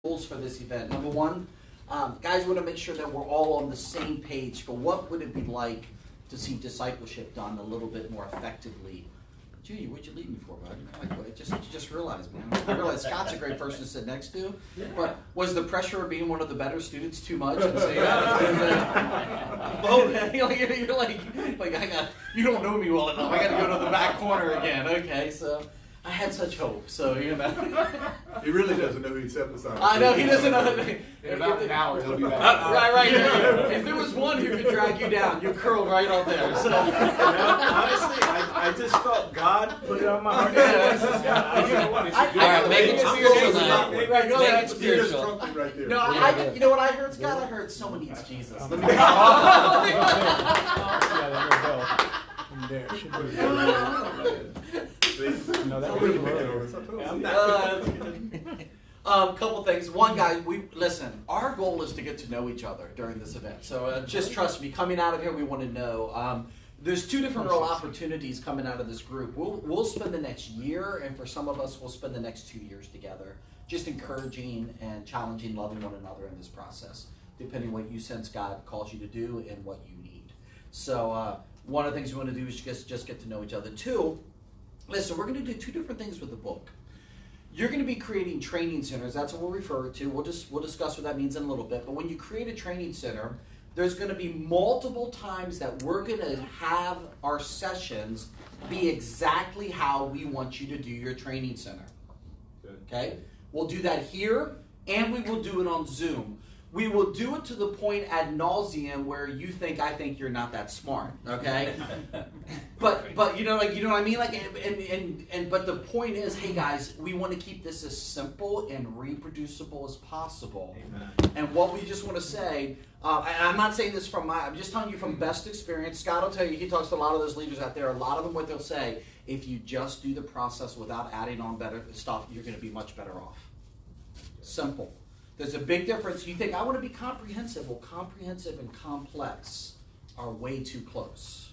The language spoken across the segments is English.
Goals for this event. Number one, guys, want to make sure that we're all on the same page for what would it be like to see discipleship done a little bit more effectively. Gee, what'd you leave me for, bud? I just realized, man. I realized Scott's a great person to sit next to. But was the pressure of being one of the better students too much? And say, you're like, you don't know me well enough. I got to go to the back corner again. Okay, so I had such hope. So he really doesn't know he's emphasizing. I know he doesn't know. In about an hour, he'll be back. Right. If there was one who could drag you down, you curled right on there. So honestly, I just felt God put it on my heart. Make it spiritual now. Make it spiritual. No, you know what I heard, Scott? I heard someone needs Jesus. Let me couple things. One, guys, listen. Our goal is to get to know each other during this event. So just trust me. Coming out of here, we want to know. There's two different real opportunities coming out of this group. We'll spend the next year, and for some of us, we'll spend the next 2 years together, just encouraging and challenging, loving one another in this process, depending what you sense God calls you to do and what you need. So one of the things we want to do is just get to know each other. Two, listen, we're going to do two different things with the book. You're going to be creating training centers. That's what we'll refer to. We'll discuss what that means in a little bit. But when you create a training center, there's going to be multiple times that we're going to have our sessions be exactly how we want you to do your training center. Okay? We'll do that here, and we will do it on Zoom. We will do it to the point ad nauseum where you think I think you're not that smart, okay? but you know what I mean? But the point is, hey guys, we want to keep this as simple and reproducible as possible. Amen. And what we just want to say, and I'm not saying this I'm just telling you from best experience. Scott will tell you, he talks to a lot of those leaders out there. A lot of them, what they'll say, if you just do the process without adding on better stuff, you're going to be much better off. Simple. There's a big difference. You think, I want to be comprehensive. Well, comprehensive and complex are way too close.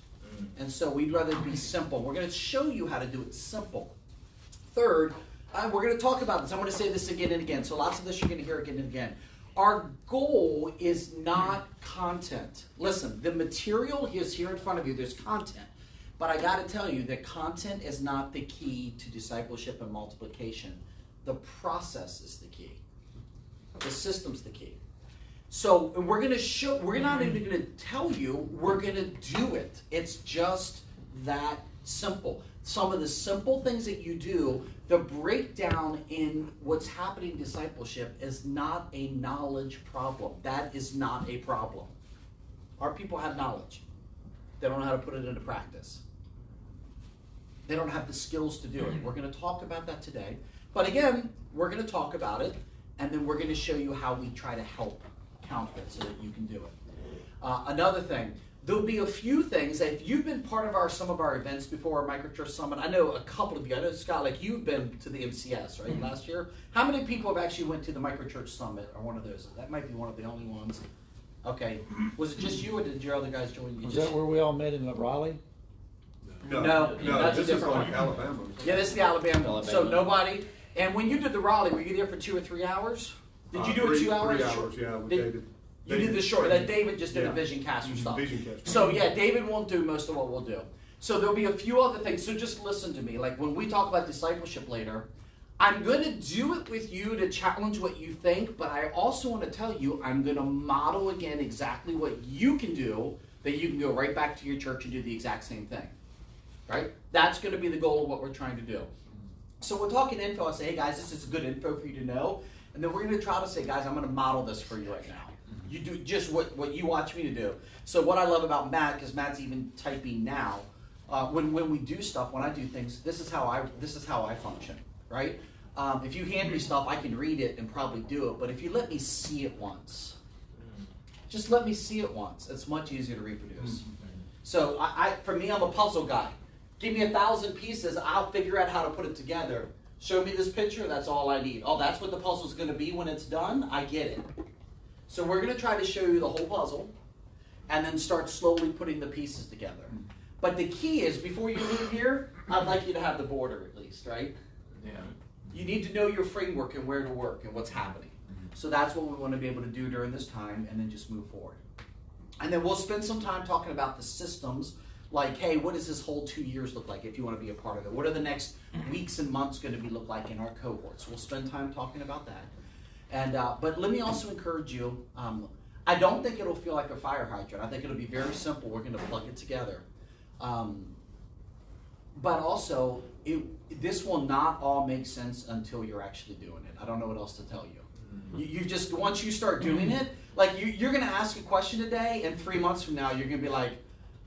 And so we'd rather be simple. We're going to show you how to do it simple. Third, we're going to talk about this. I'm going to say this again and again. So lots of this you're going to hear again and again. Our goal is not content. Listen, the material is here in front of you. There's content. But I got to tell you that content is not the key to discipleship and multiplication. The process is the key. The system's the key. So we're going to show, we're not even going to tell you, we're going to do it. It's just that simple. Some of the simple things that you do, the breakdown in what's happening in discipleship is not a knowledge problem. That is not a problem. Our people have knowledge. They don't know how to put it into practice. They don't have the skills to do it. We're going to talk about that today. But again, we're going to talk about it. And then we're going to show you how we try to help counter it so that you can do it. Another thing, there'll be a few things that if you've been part of some of our events before, our Microchurch Summit, I know a couple of you. I know, Scott, like you've been to the MCS, right, last year. How many people have actually went to the Microchurch Summit or one of those? That might be one of the only ones. Okay. Was it just you or did your other guys join you? Was that where we all met in Raleigh? No, that's a different one. Alabama. Yeah, this is the Alabama. So nobody. And when you did the Raleigh, were you there for 2 or 3 hours? Did you do it 2 hours? 3 hours, yeah, with David. You did the short. That David just did a vision caster stuff. So yeah, David won't do most of what we'll do. So there'll be a few other things. So just listen to me. Like when we talk about discipleship later, I'm going to do it with you to challenge what you think, but I also want to tell you I'm going to model again exactly what you can do that you can go right back to your church and do the exact same thing. Right? That's going to be the goal of what we're trying to do. So we're talking info. I say, hey guys, this is good info for you to know. And then we're going to try to say, guys, I'm going to model this for you right now. You do just what you watch me to do. So what I love about Matt, because Matt's even typing now, when we do stuff, when I do things, this is how I function, right? If you hand me stuff, I can read it and probably do it. But if you let me see it once, just let me see it once. It's much easier to reproduce. So for me, I'm a puzzle guy. Give me 1,000 pieces, I'll figure out how to put it together. Show me this picture, that's all I need. Oh, that's what the puzzle's going to be when it's done? I get it. So we're going to try to show you the whole puzzle and then start slowly putting the pieces together. But the key is, before you leave here, I'd like you to have the border at least, right? Yeah. You need to know your framework and where to work and what's happening. So that's what we want to be able to do during this time, and then just move forward. And then we'll spend some time talking about the systems, like, hey, what does this whole 2 years look like if you want to be a part of it? What are the next weeks and months going to be look like in our cohorts? We'll spend time talking about that. And but let me also encourage you, I don't think it'll feel like a fire hydrant. I think it'll be very simple. We're going to plug it together. But also, this will not all make sense until you're actually doing it. I don't know what else to tell you. You just, once you start doing it, like you're going to ask a question today, and 3 months from now, you're going to be like,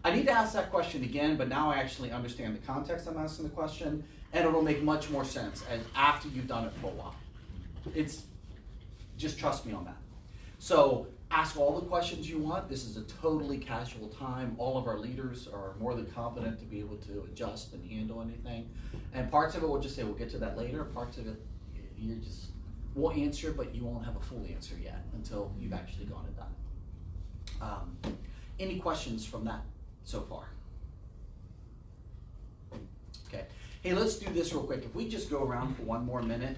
I need to ask that question again, but now I actually understand the context I'm asking the question, and it'll make much more sense as after you've done it for a while. It's, just trust me on that. So ask all the questions you want. This is a totally casual time. All of our leaders are more than competent to be able to adjust and handle anything. And parts of it, we'll just say, we'll get to that later. Parts of it, we'll answer, but you won't have a full answer yet until you've actually gone and done it. Any questions from that so far? Okay. Hey, let's do this real quick. If we just go around for one more minute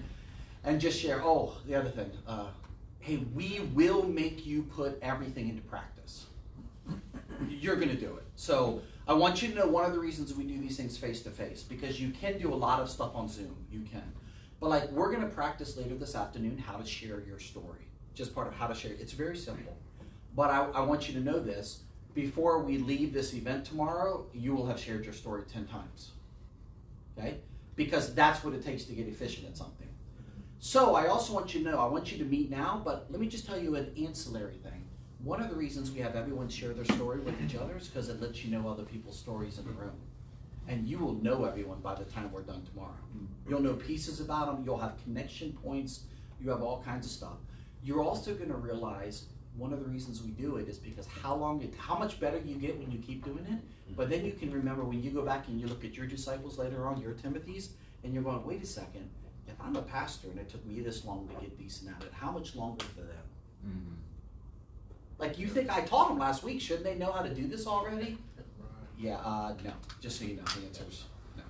and just share, oh, the other thing. Hey, we will make you put everything into practice. You're going to do it. So I want you to know one of the reasons we do these things face-to-face, because you can do a lot of stuff on Zoom. You can. But like, we're going to practice later this afternoon how to share your story. Just part of how to share it. It's very simple. But I want you to know this. Before we leave this event tomorrow, you will have shared your story 10 times. Okay? Because that's what it takes to get efficient at something. So I also want you to know, I want you to meet now, but let me just tell you an ancillary thing. One of the reasons we have everyone share their story with each other is because it lets you know other people's stories in the room. And you will know everyone by the time we're done tomorrow. You'll know pieces about them, you'll have connection points, you have all kinds of stuff. You're also going to realize one of the reasons we do it is because how much better you get when you keep doing it, but then you can remember when you go back and you look at your disciples later on, your Timothys, and you're going, wait a second, if I'm a pastor and it took me this long to get decent at it, how much longer for them? Mm-hmm. Like, you think I taught them last week, shouldn't they know how to do this already? Yeah, no, just so you know, the answer is no.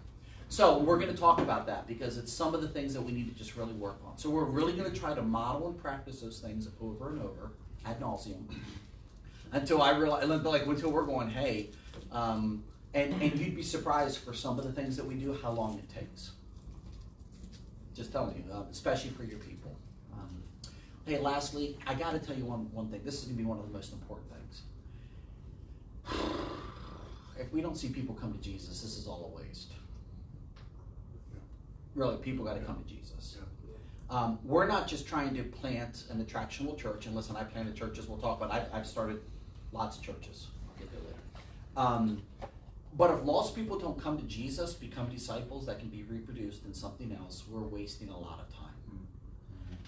So we're going to talk about that because it's some of the things that we need to just really work on. So we're really going to try to model and practice those things over and over, ad nauseum, until I realize, like, until we're going, hey, and you'd be surprised for some of the things that we do, how long it takes. Just telling you, especially for your people. Hey, lastly, I got to tell you one thing. This is going to be one of the most important things. If we don't see people come to Jesus, this is all a waste. Really, people got to come to Jesus. We're not just trying to plant an attractional church. And listen, I planted churches. We'll talk about. I've started lots of churches. I'll get there later. But if lost people don't come to Jesus, become disciples that can be reproduced in something else, we're wasting a lot of time.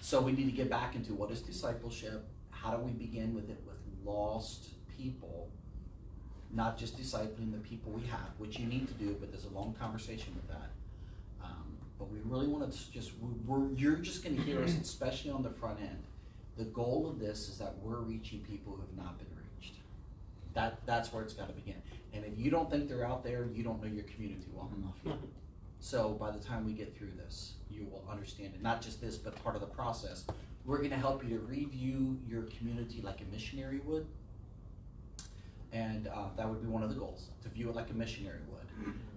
So we need to get back into what is discipleship? How do we begin with it with lost people? Not just discipling the people we have, which you need to do, but there's a long conversation with that. But we really want to just, you're just going to hear us, especially on the front end. The goal of this is that we're reaching people who have not been reached. That's where it's got to begin. And if you don't think they're out there, you don't know your community well enough yet. So by the time we get through this, you will understand it. Not just this, but part of the process. We're going to help you to review your community like a missionary would. And that would be one of the goals, to view it like a missionary would.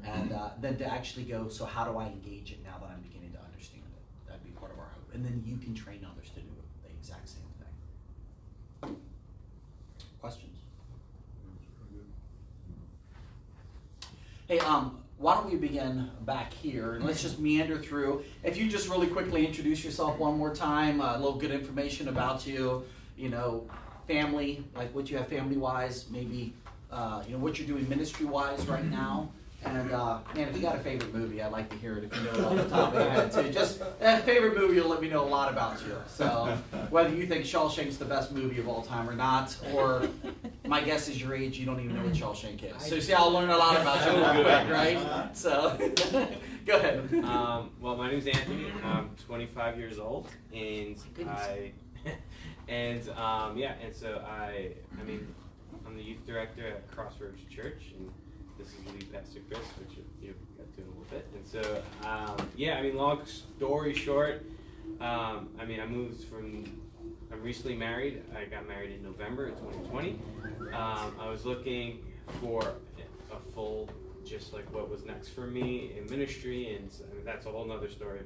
And then to actually go, so how do I engage it now that I'm beginning to understand it? That'd be part of our hope. And then you can train others to do the exact same thing. Questions? Hey, why don't we begin back here, and let's just meander through. If you just really quickly introduce yourself one more time, a little good information about you, family, like what you have family-wise, maybe, what you're doing ministry-wise right now. And, man, if you got a favorite movie, I'd like to hear it if you know it off the top of your head, too. Just that favorite movie will let me know a lot about you. So whether you think Shawshank's the best movie of all time or not, or my guess is your age, you don't even know what Shawshank is. So see, I'll learn a lot about you real quick, right? So go ahead. Well, my name's Anthony. I'm 25 years old, and I'm the youth director at Crossroads Church, and this is lead pastor Chris, which you got to in a little bit. And so, long story short, I moved from I'm recently married. I got married in November of 2020. I was looking for a full, just like what was next for me in ministry, and I mean, that's a whole nother story.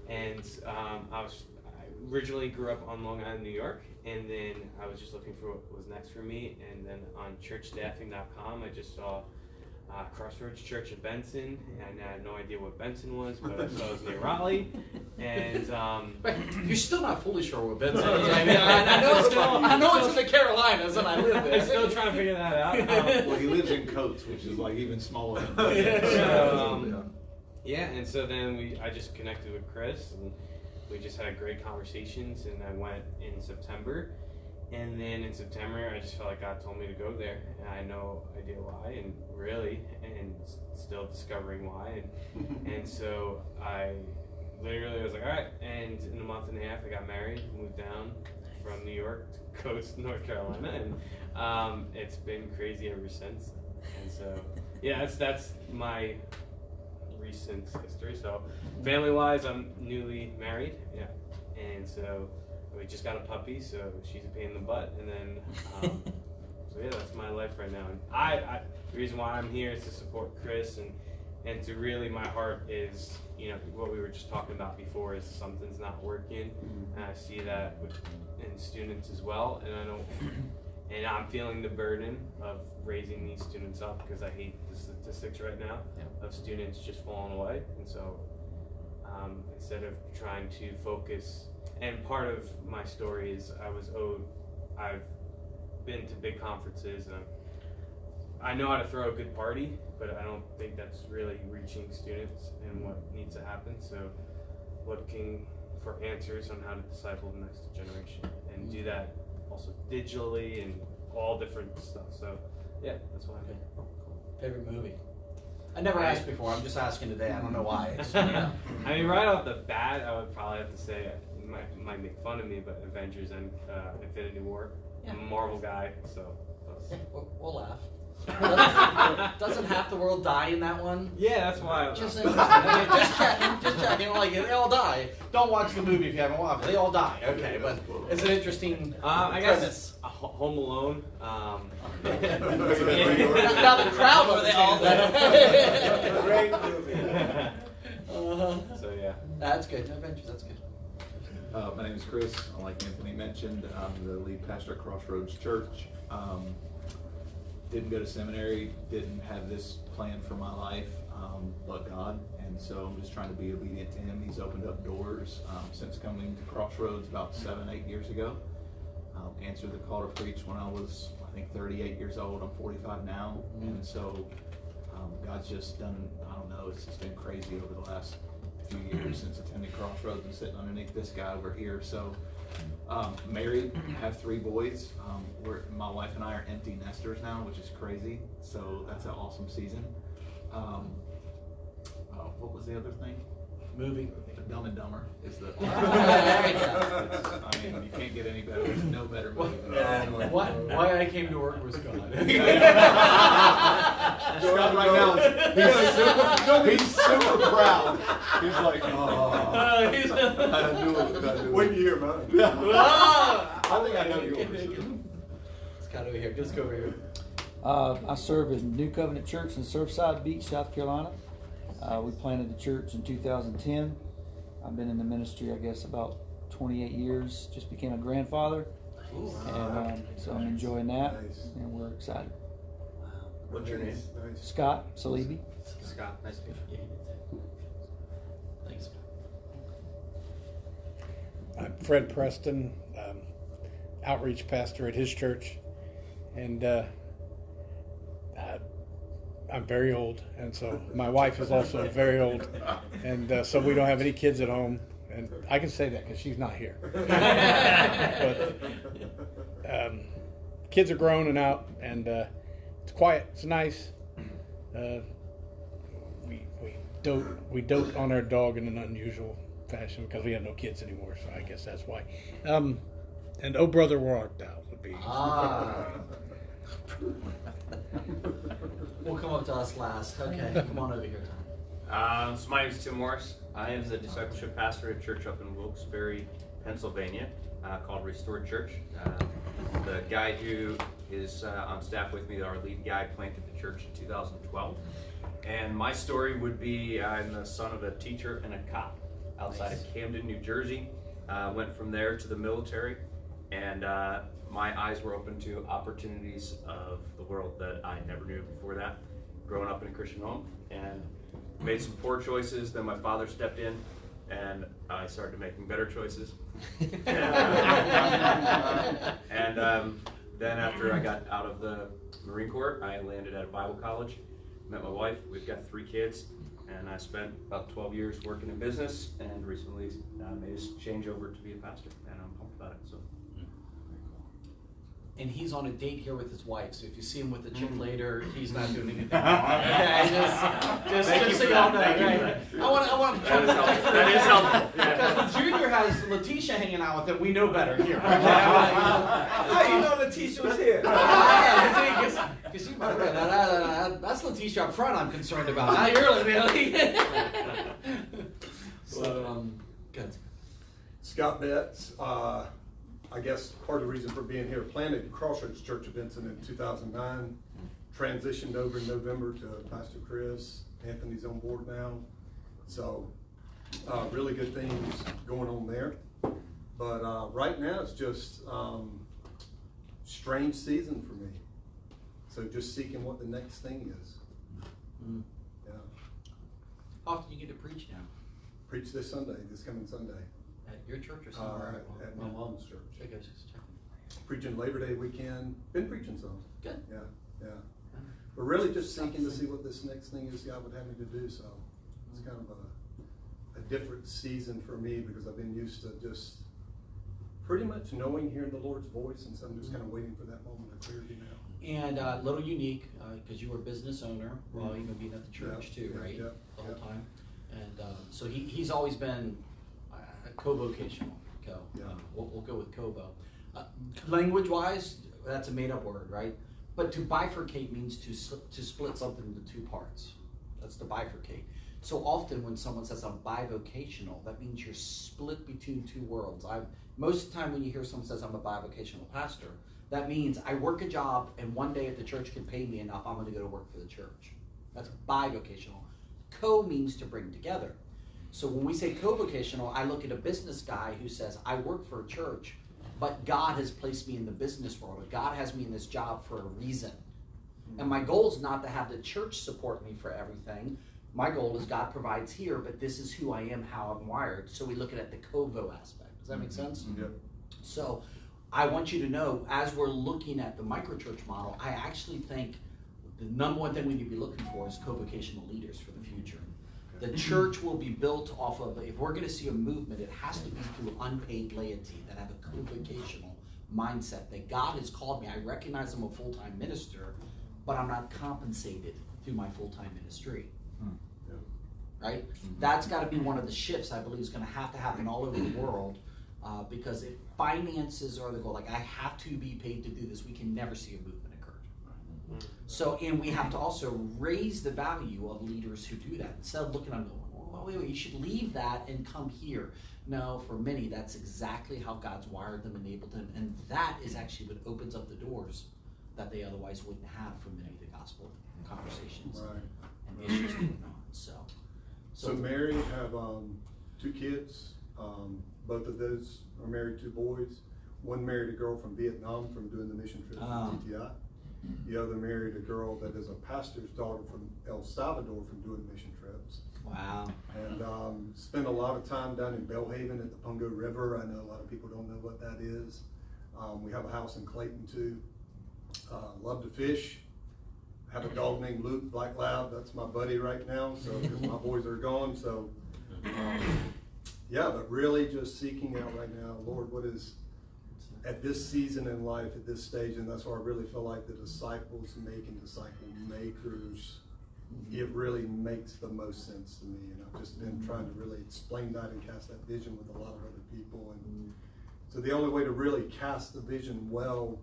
I originally grew up on Long Island, New York, and then I was just looking for what was next for me. And then on churchstaffing.com, I just saw Crossroads Church of Benson, and I had no idea what Benson was, but I saw it was near Raleigh. And you're still not fully sure what Benson is. I mean, I know it's in the Carolinas, and I live there. I'm still trying to figure that out. Well, he lives in Coates, which is like even smaller than and so then I just connected with Chris, and we just had great conversations, and I went in September. And then in September, I just felt like God told me to go there, and I had no idea why, and still discovering why. And so I literally was like, all right. And in a month and a half, I got married, moved down from New York to Coast, North Carolina, and it's been crazy ever since. And so, yeah, that's my recent history. So, family-wise, I'm newly married, and so we just got a puppy, so she's a pain in the butt. And then, so yeah, that's my life right now. And I the reason why I'm here is to support Chris, and to really, my heart is, what we were just talking about before, is something's not working, and I see that in students as well, and I'm feeling the burden of raising these students up, because I hate the statistics right now of students just falling away. And so instead of trying to focus, and part of my story is I've been to big conferences, and I know how to throw a good party, but I don't think that's really reaching students and what needs to happen. So looking for answers on how to disciple the next generation, and do that also digitally and all different stuff. So yeah, that's why I'm here. Favorite movie? I never asked before. I'm just asking today. I don't know why. I mean, right off the bat, I would probably have to say, you might make fun of me, but Avengers and Infinity War. Yeah. I'm a Marvel guy, so. We'll laugh. Doesn't half the world die in that one? Yeah, that's why. Just checking. Like, they all die. Don't watch the movie if you haven't watched it. They all die. Okay, but it's an interesting I premise. guess Home Alone. Now the crowd over they all die. Great movie. So yeah. That's good. Adventures. That's good. My name is Chris. Like Anthony mentioned, I'm the lead pastor at Crossroads Church. Didn't go to seminary, didn't have this plan for my life, but God. And so I'm just trying to be obedient to Him. He's opened up doors since coming to Crossroads about 7-8 years ago. Answered the call to preach when I was, I think, 38 years old. I'm 45 now. And so God's just done, I don't know, it's just been crazy over the last few years since attending Crossroads and sitting underneath this guy over here. So married, have 3 boys. My wife and I are empty nesters now, which is crazy. So that's an awesome season. What was the other thing? Movie. Dumb and Dumber is the. There you go. I mean, you can't get any better. There's no better movie than that. Why I came to work was God. Scott right now, he's super proud. He's like, I knew it. Wait to hear about it. I think I know yours. Scott over here. Let's go over here. I serve at New Covenant Church in Surfside Beach, South Carolina. We planted the church in 2010. I've been in the ministry, I guess, about 28 years. Just became a grandfather. And so I'm enjoying that, and we're excited. What's your name? Scott Salibi. Scott, nice to meet you. Thanks. I'm Fred Preston, outreach pastor at his church, and I'm very old, and so my wife is also very old, and so we don't have any kids at home, and I can say that because she's not here. But kids are grown and out, and it's quiet. It's nice. We dote on our dog in an unusual fashion because we have no kids anymore, so I guess that's why. And oh brother, where art thou would be. We'll come up to us last. Okay, come on over here, Tom. So my name is Tim Morris. I am the discipleship pastor at a church up in Wilkes-Barre, Pennsylvania. called Restored Church. The guy who is on staff with me, our lead guy, planted the church in 2012. And my story would be I'm the son of a teacher and a cop outside of Camden, New Jersey. Went from there to the military, and my eyes were open to opportunities of the world that I never knew before that. Growing up in a Christian home, and made some poor choices. Then my father stepped in, and I started making better choices. And then after I got out of the Marine Corps, I landed at a Bible college, met my wife. We've got 3 kids, and I spent about 12 years working in business, and recently made a change over to be a pastor, and I'm pumped about it. So. And he's on a date here with his wife, so if you see him with the chick later, he's not doing anything wrong. Okay, just so y'all know. Right? I want That is helpful. Because the junior has Letitia hanging out with him, we know better here. How you know Letitia was here? Because you might that's Letitia up front I'm concerned about. Now you're really. So, good. Scott Betts, I guess part of the reason for being here, planted Crossroads Church of Benson in 2009, transitioned over in November to Pastor Chris. Anthony's on board now. So really good things going on there. But right now it's just strange season for me. So just seeking what the next thing is. Yeah. How often you get to preach now? Preach this coming Sunday. At your church or somewhere? At my mom's church. Okay, just checking. Preaching Labor Day weekend. Been preaching some. Good. Yeah. But really just seeking to see what this next thing is God would have me to do. So it's kind of a different season for me because I've been used to just pretty much knowing, hearing the Lord's voice, and so I'm just kind of waiting for that moment of clarity now. And a little unique, because you were a business owner while even being at the church too, right? Yeah, the whole time. And so he's always been co-vocational. We'll go with Covo. Language-wise, that's a made-up word, right? But to bifurcate means to split something into 2 parts. That's to bifurcate. So often when someone says I'm bivocational, that means you're split between 2 worlds. Most of the time when you hear someone says I'm a bivocational pastor, that means I work a job and one day if the church can pay me enough, I'm going to go to work for the church. That's bivocational. Co means to bring together. So when we say co-vocational, I look at a business guy who says, I work for a church, but God has placed me in the business world, or God has me in this job for a reason. And my goal is not to have the church support me for everything. My goal is God provides here, but this is who I am, how I'm wired. So we look at the co-vo aspect. Does that make sense? Yep. So I want you to know, as we're looking at the microchurch model, I actually think the number one thing we need to be looking for is co-vocational leaders for the future. The church will be built off of, if we're going to see a movement, it has to be through unpaid laity that have a co-vocational mindset, that God has called me. I recognize I'm a full-time minister, but I'm not compensated through my full-time ministry. Right? That's got to be one of the shifts I believe is going to happen all over the world, because if finances are the goal, like I have to be paid to do this, we can never see a movement occur. So, and we have to also raise the value of leaders who do that. Instead of looking at them going, well, wait, you should leave that and come here. No, for many, that's exactly how God's wired them, enabled them, and that is actually what opens up the doors that they otherwise wouldn't have for many of the gospel conversations and issues going on. So married, have 2 kids. Both of those are married, 2 boys. One married a girl from Vietnam from doing the mission trip from TTI. The other married a girl that is a pastor's daughter from El Salvador from doing mission trips. Wow. And spent a lot of time down in Belhaven at the Pungo River. I know a lot of people don't know what that is. We have a house in Clayton too. Love to fish. Have a dog named Luke, Black Lab. That's my buddy right now. So my boys are gone. So yeah, but really just seeking out right now, Lord, what is at this season in life, at this stage, and that's why I really feel like the disciples making disciple makers, it really makes the most sense to me. And I've just been trying to really explain that and cast that vision with a lot of other people. And so the only way to really cast the vision well,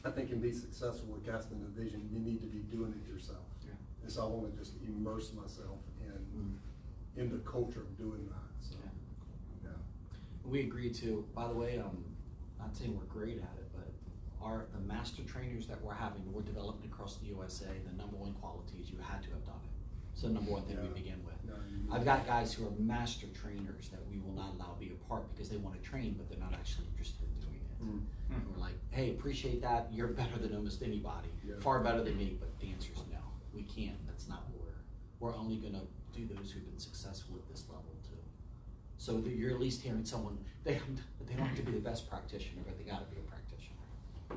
I think, and be successful with casting the vision, you need to be doing it yourself. Yeah. And so I want to just immerse myself in the culture of doing that. So, yeah. We agreed to, by the way, not saying we're great at it, but the master trainers that we're having, we're developing across the USA, the number one quality is you had to have done it. So the number one thing we begin with. I've got guys who are master trainers that we will not allow be a part because they want to train, but they're not actually interested in doing it. And we're like, hey, appreciate that. You're better than almost anybody, far better than me. But the answer is no, we can't. That's not what we're only going to do those who've been successful at this level too. So that you're at least hearing someone. They don't have to be the best practitioner, but they got to be a practitioner.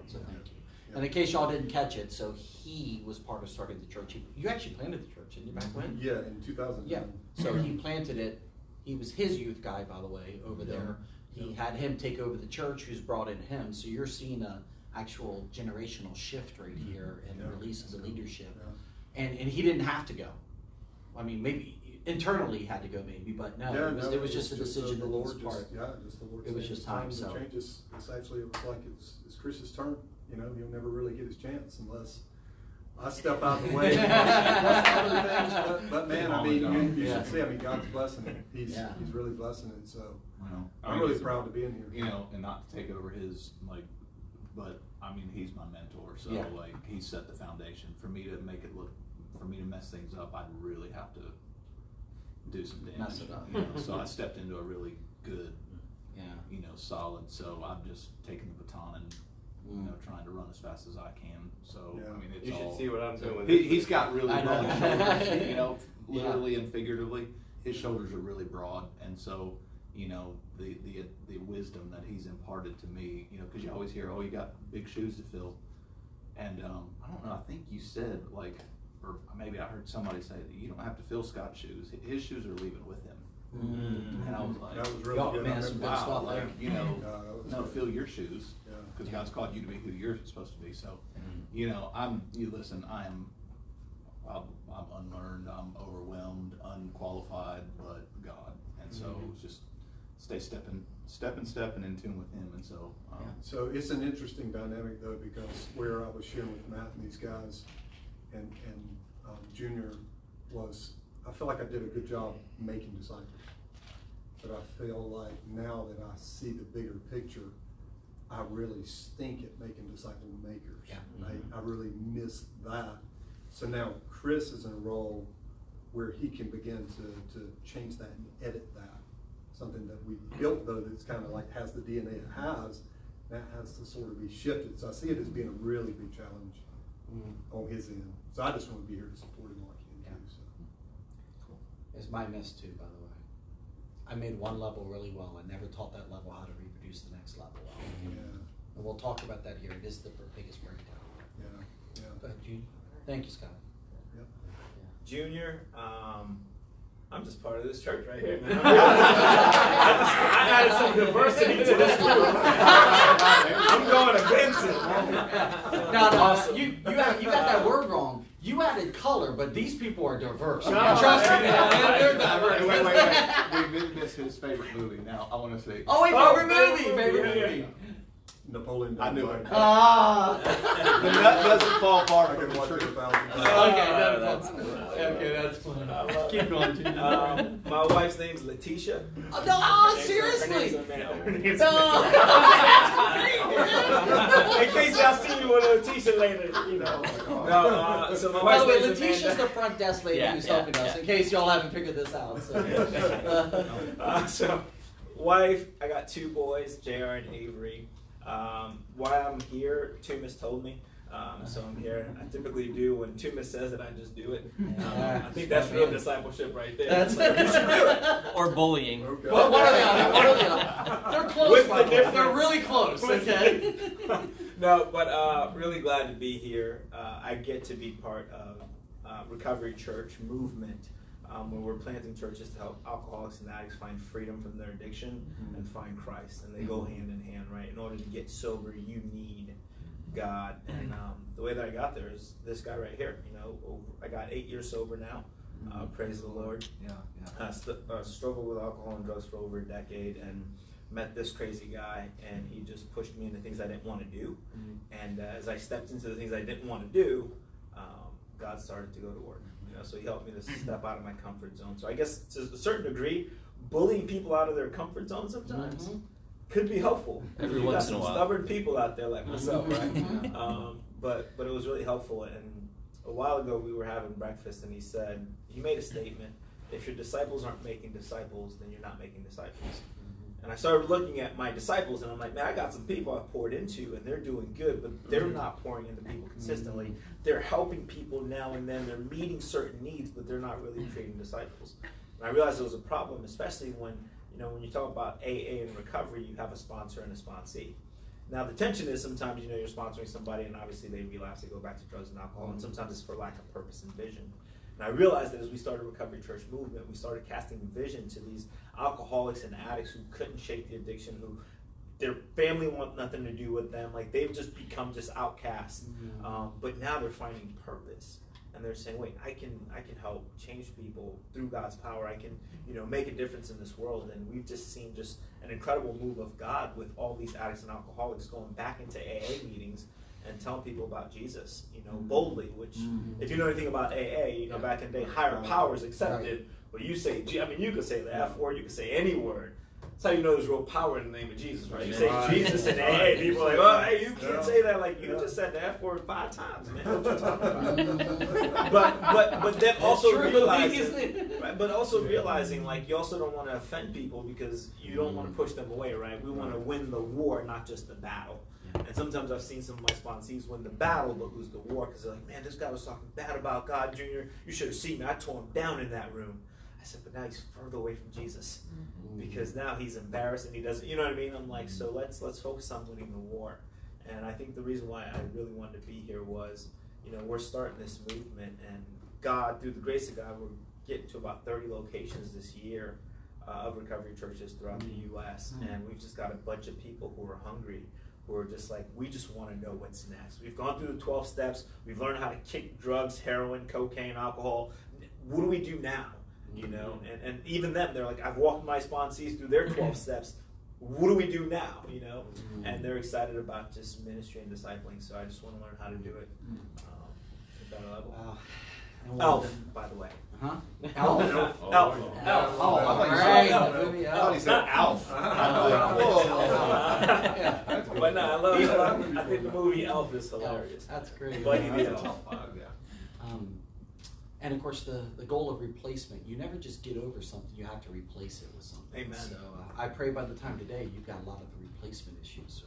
So thank you. And in case y'all didn't catch it, so he was part of starting the church. You actually planted the church, didn't you, back when? Yeah, in 2009. Yeah. So he planted it. He was his youth guy, by the way, over there. He had him take over the church, who's brought in him. So you're seeing a actual generational shift right here and the release of the leadership. And he didn't have to go. I mean, maybe internally he had to go, maybe, but no, it was just a decision that was part. Just the Lord. It was just time. So changes. It's actually, it was like it's Chris's turn. You know, he'll never really get his chance unless I step out of the way. But man, I mean, you should see. I mean, God's blessing it. He's really blessing it. So I'm really proud to be in here. You know, and not to take over his but I mean, he's my mentor. So like, he set the foundation for me to make it look. For me to mess things up, I'd really have to do some damage. Mess it up. You know? So I stepped into a really good, solid. So I'm just taking the baton and trying to run as fast as I can. So I mean, it's you should see what I'm doing with he's got really broad shoulders, literally and figuratively. His shoulders are really broad, and so the wisdom that he's imparted to me, because you always hear, oh, you got big shoes to fill, and I don't know. I think you said or maybe I heard somebody say that you don't have to fill Scott's shoes. His shoes are leaving with him. And I was like, that was really good. Man, some good stuff there. Fill your shoes, because God's called you to be who you're supposed to be. So, listen, I'm unlearned, I'm overwhelmed, unqualified, but God. And so just stay stepping in tune with Him. And so, so it's an interesting dynamic though, because where I was sharing with Matt and these guys, and Junior was, I feel like I did a good job making disciples, but I feel like now that I see the bigger picture, I really stink at making disciple makers. I really miss that. So now Chris is in a role where he can begin to change that and edit that. Something that we built though that's kind of like has the DNA it has, that has to sort of be shifted. So I see it as being a really big challenge on his end. So I just want to be here to support him like he can too. So. Cool. It's my miss too, by the way. I made one level really well. I never taught that level how to reproduce the next level well. And we'll talk about that here. It is the biggest breakdown. Go ahead, Junior. Thank you, Scott. Junior, I'm just part of this church right here, man. I added some diversity to this group. I'm going against it. No, awesome. You got that word wrong. You added color, but these people are diverse. No, trust me, they're diverse. Wait. We missed his favorite movie. Now I want to say. Oh, wait, favorite movie. Napoleon. I knew it. The nut doesn't fall far I from could the watch it tree. 1,000 times. Okay, that's fun. Keep going, Junior. My wife's name's Letitia. Seriously? Her name's in case y'all see me with Letitia later, No, so my By the way, wife's name's Letitia's Amanda. the front desk lady who's helping us, in case y'all haven't figured this out. So, wife, I got 2 boys, JR and Avery. Why I'm here, Tumas told me. So I'm here. I typically do when Tumas says it, I just do it. I think that's real discipleship right there. That's it. Or bullying. Okay. What are they on? They're close, What's by the the way. They're difference? really close, okay? No, but really glad to be here. I get to be part of Recovery Church movement, where we're planting churches to help alcoholics and addicts find freedom from their addiction and find Christ. And they go hand in hand, right? In order to get sober, you need God. And the way that I got there is this guy right here. I got 8 years sober now. Praise the Lord. Struggled with alcohol and drugs for over a decade, and met this crazy guy, and he just pushed me into things I didn't want to do. And as I stepped into the things I didn't want to do, God started to go to work. So he helped me to step out of my comfort zone. So I guess to a certain degree, bullying people out of their comfort zone sometimes. could be helpful. Every You got once in some a while. stubborn people out there like myself, right? But it was really helpful. And a while ago we were having breakfast, and he made a statement: if your disciples aren't making disciples, then you're not making disciples. And I started looking at my disciples, and I'm like, man, I got some people I've poured into, and they're doing good, but they're not pouring into people consistently. They're helping people now and then. They're meeting certain needs, but they're not really treating disciples. And I realized there was a problem, especially when you talk about AA and recovery, you have a sponsor and a sponsee. Now, the tension is sometimes, you're sponsoring somebody, and obviously they relapse, they go back to drugs and alcohol, and sometimes it's for lack of purpose and vision. And I realized that as we started Recovery Church movement, we started casting vision to these alcoholics and addicts who couldn't shake the addiction, who their family want nothing to do with them, like they've just become just outcasts. But now they're finding purpose, and they're saying, wait, I can help change people through God's power. I can make a difference in this world. And we've just seen just an incredible move of God with all these addicts and alcoholics going back into AA meetings and telling people about Jesus, boldly, which, if you know anything about AA, back in the day, higher powers accepted, but you say, you could say the F word, you could say any word. That's how you know there's real power in the name of Jesus, right? You say Jesus in AA, people are like, oh, hey, you can't say that. Like, you just said the F word 5 times, man. What you talking about? but then also realizing, like, you also don't want to offend people because you don't want to push them away, right? We want to win the war, not just the battle. And sometimes I've seen some of my sponsees win the battle but lose the war because they're like, man, this guy was talking bad about God, Junior. You should have seen me. I tore him down in that room. I said, but now he's further away from Jesus because now he's embarrassed and he doesn't, you know what I mean? I'm like, so let's focus on winning the war. And I think the reason why I really wanted to be here was, we're starting this movement, and God, through the grace of God, we're getting to about 30 locations this year of recovery churches throughout the U.S. And we've just got a bunch of people who are hungry, who are just like, we just want to know what's next. We've gone through the 12 steps. We've learned how to kick drugs, heroin, cocaine, alcohol. What do we do now? And even them, they're like, I've walked my sponsees through their 12 steps. What do we do now? And they're excited about just ministry and discipling. So I just want to learn how to do it at that level. Elf, by the way. Huh? Elf. Elf. Elf. Oh, I thought he said Alf. But no, I think the movie Elf is hilarious. That's great. Buddy the Elf. And of course, the goal of replacement, you never just get over something, you have to replace it with something. Amen. So I pray by the time today, you've got a lot of the replacement issues.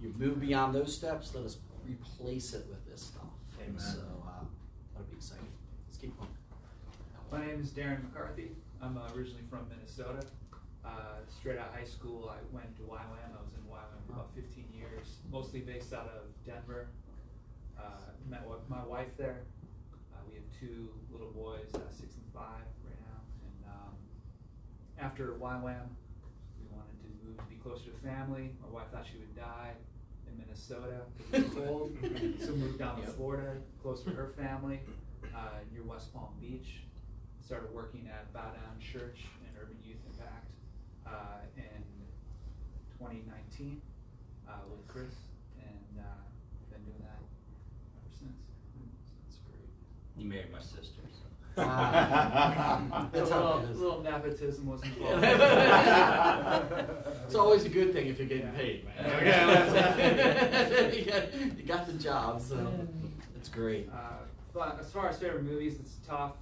You've moved beyond those steps, let us replace it with this stuff. Amen. So that'll be exciting. Let's keep going. My name is Darren McCarthy. I'm originally from Minnesota. Straight out of high school, I went to YWAM. I was in YWAM for about 15 years, mostly based out of Denver. Met my wife there. We have 2 little boys, 6 and 5 right now. And after YWAM, we wanted to move to be closer to family. My wife thought she would die in Minnesota because it was cold, so moved down to Florida, closer to her family, near West Palm Beach. Started working at Bow Down Church and Urban Youth Impact in 2019 with Chris, and been doing that ever since. That's great. You married my sister, so. A little nepotism was involved. It's always a good thing if you're getting paid, man. You got the job, so that's great. But as far as favorite movies, it's tough.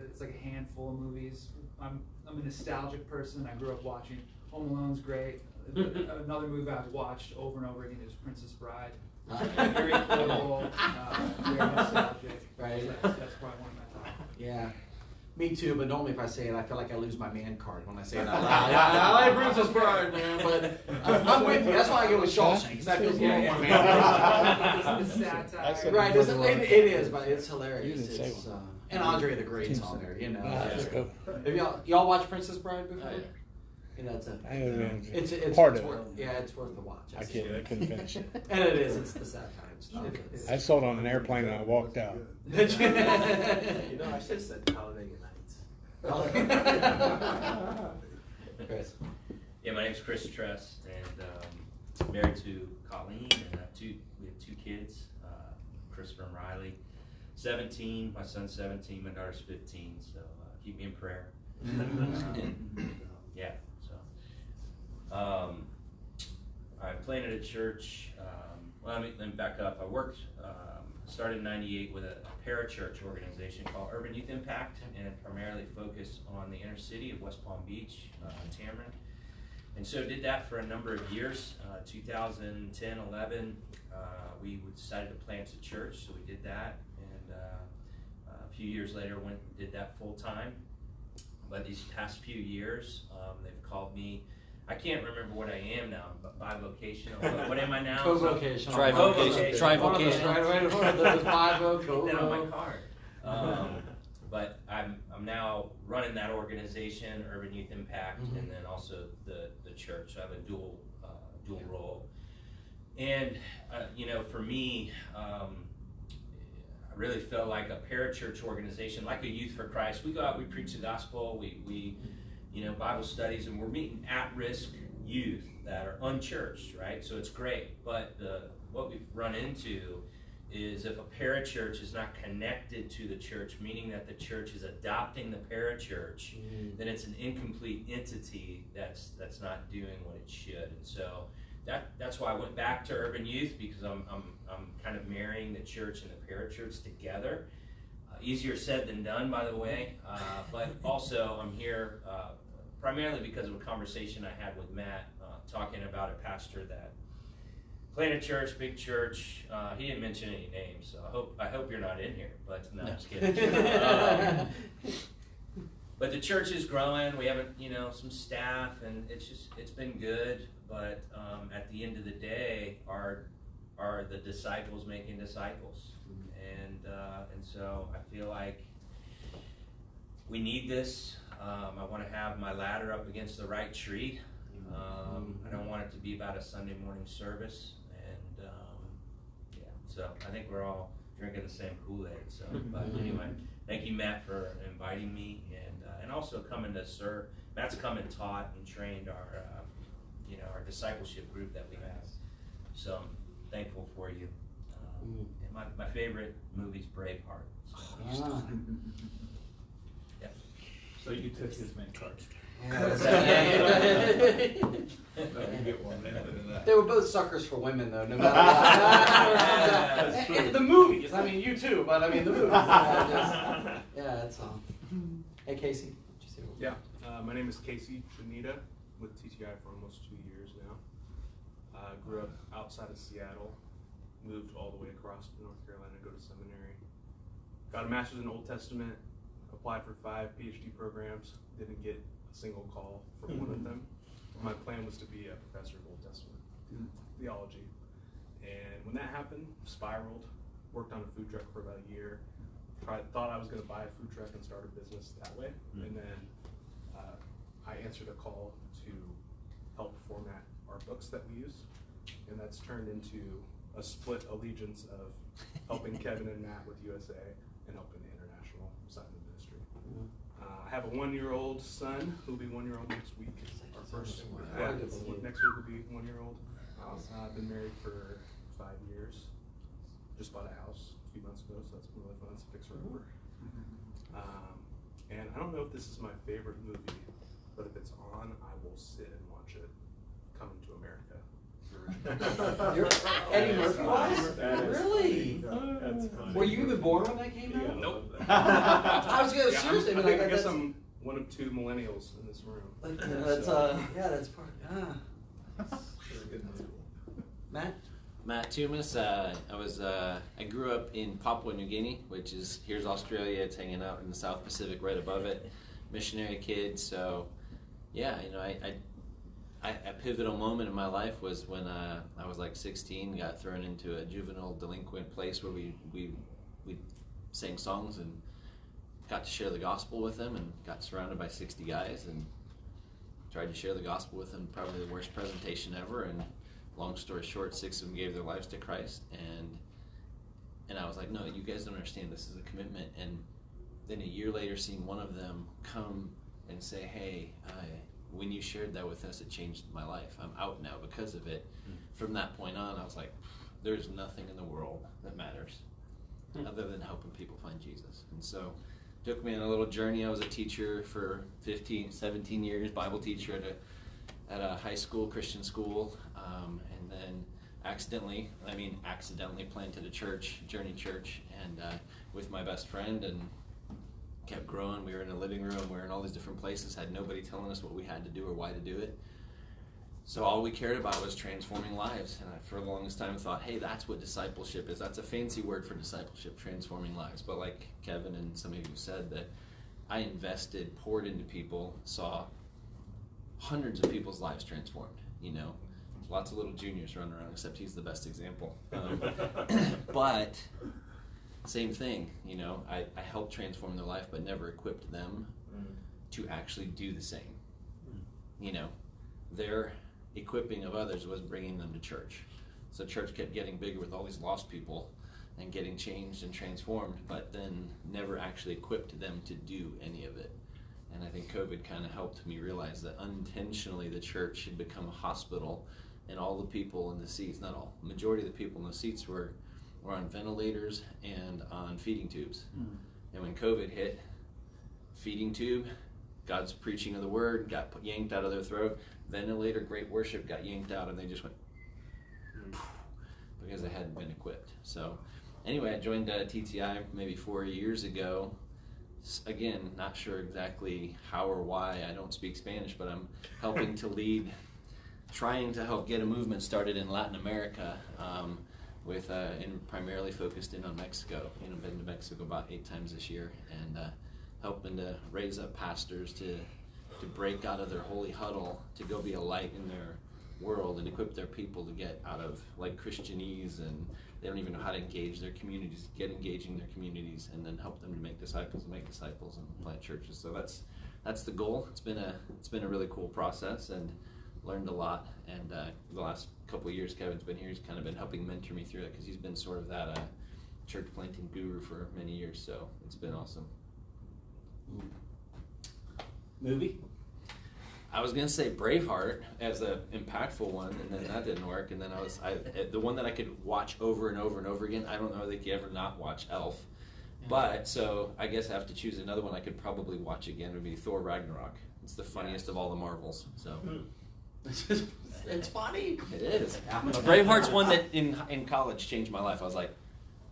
It's like a handful of movies. I'm a nostalgic person. I grew up watching Home Alone's great. Another movie I've watched over and over again is Princess Bride. Very quotable, very nostalgic. Right. So that's probably one of my top. Yeah. Me too, but normally if I say it, I feel like I lose my man card when I say it out loud. I like Princess Bride, man, but I'm with you. That's why I go with Shawshank, because that feels a little more man. It's satire. Right, it is, but it's hilarious. You didn't say It's, and Andre the Great's on there, you know. Let's go. Have y'all watched Princess Bride before? Yeah, that's it. It's part it's of worth, it. Yeah, it's worth the watch. I couldn't finish it. And it is. It's the satire and stuff. I saw it on an airplane and I walked out. I should have said Talladega Nights. Chris. Yeah, my name's Chris Tress, and married to Colleen, and we have 2 kids, Christopher and Riley. 17, my son's 17, my daughter's 15, so keep me in prayer. Yeah, so I planted a church. Let me back up. I worked, started in '98 with a parachurch organization called Urban Youth Impact, and primarily focused on the inner city of West Palm Beach, Tamron. And so did that for a number of years. 2010, 11, we decided to plant a church, so we did that. And a few years later, went and did that full time. But these past few years, they've called me. I can't remember what I am now, but bivocational. What am I now? Co-vocational. Trivocational. Trivocational. Right, bivo, Put that on my card. But I'm now running that organization, Urban Youth Impact, and then also the church. So I have a dual role. And for me, I really felt like a parachurch organization, like a Youth for Christ. We go out, we preach the gospel, we Bible studies, and we're meeting at-risk youth that are unchurched, right? So it's great. But what we've run into is if a parachurch is not connected to the church, meaning that the church is adopting the parachurch, then it's an incomplete entity that's not doing what it should. And so that's why I went back to Urban Youth, because I'm kind of marrying the church and the parachurch together. Easier said than done, by the way. But also I'm here primarily because of a conversation I had with Matt, talking about a pastor that planted church, big church. He didn't mention any names, so I hope you're not in here. But no, I'm just kidding. But the church is growing. We have some staff, and it's been good. But at the end of the day, are the disciples making disciples? And so I feel like we need this. I want to have my ladder up against the right tree. I don't want it to be about a Sunday morning service. And so I think we're all drinking the same Kool-Aid. So, but anyway, thank you, Matt, for inviting me, and also coming to serve. Matt's come and taught and trained our discipleship group that we have. So I'm thankful for you. And my favorite movie's Braveheart. So, yeah. So you took his main card. Get one They were both suckers for women, though, no matter what. And the movies, I mean, you too, but I mean, the movies. It's on. Hey, Casey. Yeah, my name is Casey Janita with TTI for almost 2 years now. Grew up outside of Seattle, moved all the way across to North Carolina to go to seminary. Got a master's in Old Testament, applied for 5 PhD programs, didn't get a single call from one of them. My plan was to be a professor of Old Testament theology. And when that happened, spiraled, worked on a food truck for about a year, thought I was going to buy a food truck and start a business that way. And then I answered a call to help format our books that we use. And that's turned into a split allegiance of helping Kevin and Matt with USA and helping the international side of the ministry. I have a 1-year-old son who'll be 1-year-old next week. Our first next week will be 1-year-old. I've been married for 5 years. Just bought a house a few months ago, so that's been really fun. It's a fixer upper. And I don't know if this is my favorite movie, but if it's on, I will sit and watch it. Coming to America. You're Eddie Murphy was? Really? That's funny. Were you even born when that came out? Yeah, nope. I was going to seriously. I guess I'm one of 2 millennials in this room. That's part. Matt. Matt Tumas. I grew up in Papua New Guinea, which is here's Australia. It's hanging out in the South Pacific right above it. Missionary kid. So, yeah, a pivotal moment in my life was when I was like 16, got thrown into a juvenile delinquent place where we sang songs and got to share the gospel with them, and got surrounded by 60 guys and tried to share the gospel with them. Probably the worst presentation ever. And long story short, 6 of them gave their lives to Christ, and I was like, no, you guys don't understand. This is a commitment. And then a year later, seeing one of them come and say, hey, when you shared that with us, it changed my life. I'm out now because of it. From that point on, I was like, there's nothing in the world that matters other than helping people find Jesus. And so it took me on a little journey. I was a teacher for 17 years, Bible teacher at a at a high school, Christian school, and then accidentally planted a church, Journey Church, and with my best friend, and kept growing. We were in a living room, we were in all these different places, had nobody telling us what we had to do or why to do it. So all we cared about was transforming lives, and I, for the longest time, thought, hey, that's what discipleship is. That's a fancy word for discipleship, transforming lives. But like Kevin and some of you said, that I invested, poured into people, saw hundreds of people's lives transformed, you know. Lots of little juniors running around, except he's the best example. But same thing, you know, I helped transform their life, but never equipped them to actually do the same. You know, their equipping of others was bringing them to church. So church kept getting bigger with all these lost people and getting changed and transformed, but then never actually equipped them to do any of it. And I think COVID kind of helped me realize that unintentionally the church had become a hospital, and all the people in the seats, not all, majority of the people in the seats were on ventilators and on feeding tubes. And when COVID hit, feeding tube, God's preaching of the word got yanked out of their throat, ventilator, great worship got yanked out, and they just went because they hadn't been equipped. So anyway, I joined TTI maybe 4 years ago. Again, not sure exactly how or why. I don't speak Spanish, but I'm helping to lead, trying to help get a movement started in Latin America, and primarily focused in on Mexico. You know, been to Mexico about 8 times this year, and helping to raise up pastors to break out of their holy huddle, to go be a light in their world and equip their people to get out of like Christianese, and they don't even know how to engage their communities, get engaging their communities, and then help them to make disciples and plant churches. So that's the goal. It's been a really cool process, and learned a lot. And the last couple of years Kevin's been here, he's kind of been helping mentor me through it, because he's been sort of that church planting guru for many years. So it's been awesome. Movie? I was gonna say Braveheart as an impactful one, and then that didn't work. And then the one that I could watch over and over and over again. I don't know that you ever not watch Elf, but so I guess I have to choose another one I could probably watch again. Would be Thor Ragnarok. It's the funniest of all the Marvels. So it's funny. It is. Braveheart's one that in college changed my life. I was like,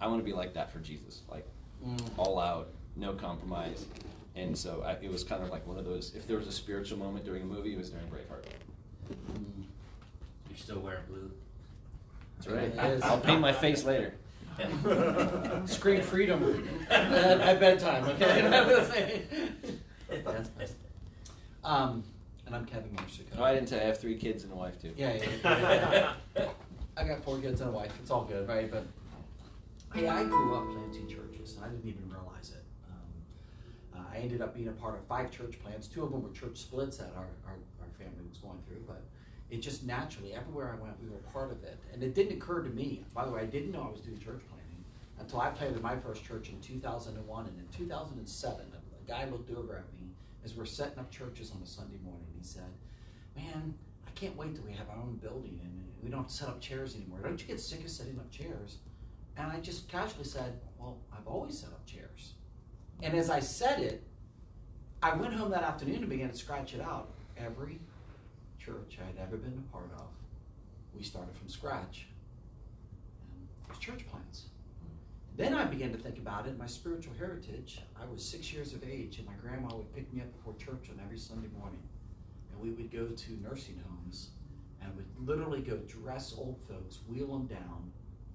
I want to be like that for Jesus, like all out, no compromise. And so it was kind of like one of those, if there was a spiritual moment during a movie, it was during Braveheart. You're still wearing blue. That's right. I'll paint my face later. Screen freedom at bedtime, okay? And I'm Kevin Marsico. Oh, I didn't tell you, I have 3 kids and a wife too. Yeah. I got 4 kids and a wife. It's all good, right? But hey, I grew up planting churches, and I didn't even realize it. I ended up being a part of 5 church plants. 2 of them were church splits that our family was going through, but it just naturally, everywhere I went, we were part of it. And it didn't occur to me, by the way, I didn't know I was doing church planting until I planted my first church in 2001. And in 2007, a guy looked over at me as we're setting up churches on a Sunday morning. He said, man, I can't wait till we have our own building and we don't have to set up chairs anymore. Don't you get sick of setting up chairs? And I just casually said, well, I've always set up chairs. And as I said it, I went home that afternoon and began to scratch it out. Every church I had ever been a part of, we started from scratch. And it was church plants. Then I began to think about it, my spiritual heritage. I was 6 years of age, and my grandma would pick me up before church on every Sunday morning. And we would go to nursing homes and would literally go dress old folks, wheel them down,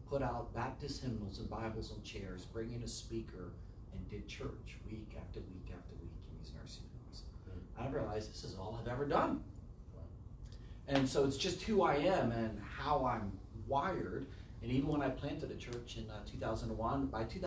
put out Baptist hymnals and Bibles on chairs, bring in a speaker, and did church week after week after week in these nursing homes. I realized this is all I've ever done. And so it's just who I am and how I'm wired. And even when I planted a church in 2001, by